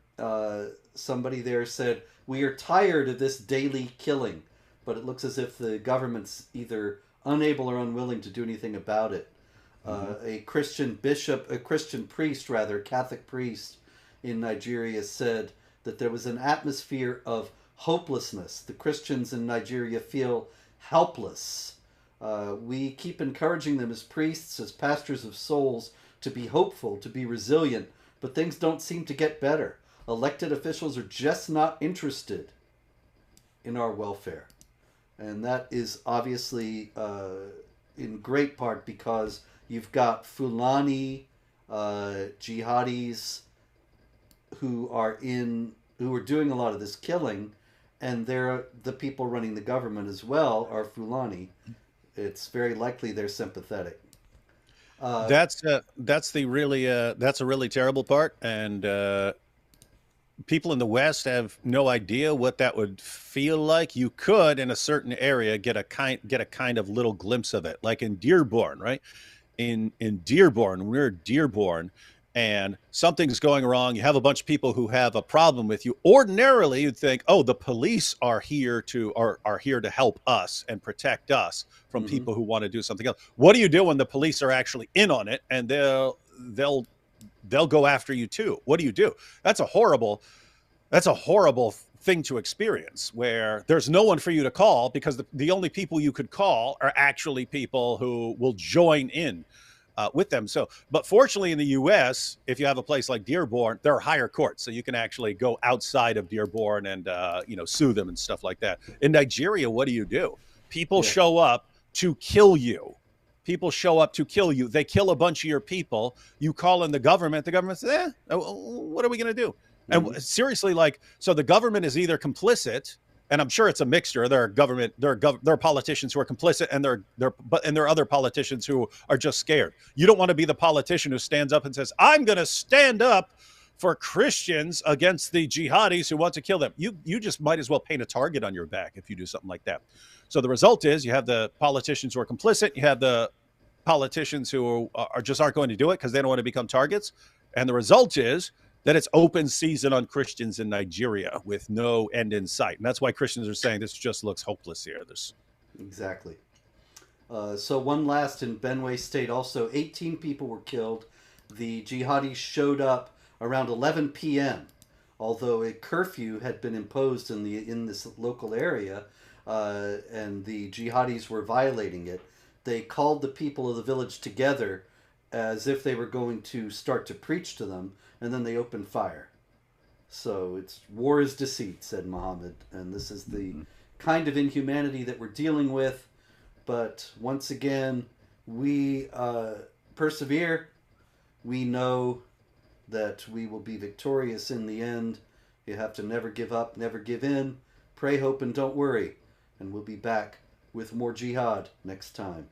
Somebody there said, we are tired of this daily killing. But it looks as if the government's either unable or unwilling to do anything about it. A Christian priest, Catholic priest in Nigeria said that there was an atmosphere of hopelessness. The Christians in Nigeria feel helpless. We keep encouraging them as priests, as pastors of souls, to be hopeful, to be resilient, but things don't seem to get better. Elected officials are just not interested in our welfare. And that is obviously in great part because you've got Fulani jihadis who are doing a lot of this killing, and they're the people running the government as well are Fulani. It's very likely they're sympathetic. That's a really terrible part, and people in the West have no idea what that would feel like. You could, in a certain area, get a kind of little glimpse of it, like in Dearborn, right? In Dearborn, when we were Dearborn, and something's going wrong, you have a bunch of people who have a problem with you, ordinarily you'd think, oh, the police are here to help us and protect us from Mm-hmm. people who want to do something else. What do you do when the police are actually in on it and they'll go after you too? What do you do? That's a horrible thing to experience, where there's no one for you to call, because the only people you could call are actually people who will join in with them. So, but fortunately in the US, if you have a place like Dearborn, there are higher courts. So you can actually go outside of Dearborn and, sue them and stuff like that. In Nigeria, what do? People Yeah. show up to kill you. People show up to kill you. They kill a bunch of your people. You call in the government. The government says, what are we going to do? Mm-hmm. And seriously, like, so the government is either complicit, and I'm sure it's a mixture. There are politicians who are complicit, and there are other politicians who are just scared. You don't want to be the politician who stands up and says, I'm going to stand up for Christians against the jihadis who want to kill them. You just might as well paint a target on your back if you do something like that. So the result is you have the politicians who are complicit. You have the politicians who aren't going to do it because they don't want to become targets. And the result is that it's open season on Christians in Nigeria with no end in sight. And that's why Christians are saying this just looks hopeless here. Exactly. So one last in Benue State, also 18 people were killed. The jihadis showed up around 11 p.m. Although a curfew had been imposed in this local area, and the jihadis were violating it. They called the people of the village together as if they were going to start to preach to them, and then they opened fire. So it's war is deceit, said Muhammad, and this is the kind of inhumanity that we're dealing with. But once again, we persevere. We know that we will be victorious in the end. You have to never give up, never give in. Pray, hope, and don't worry. And we'll be back with more jihad next time.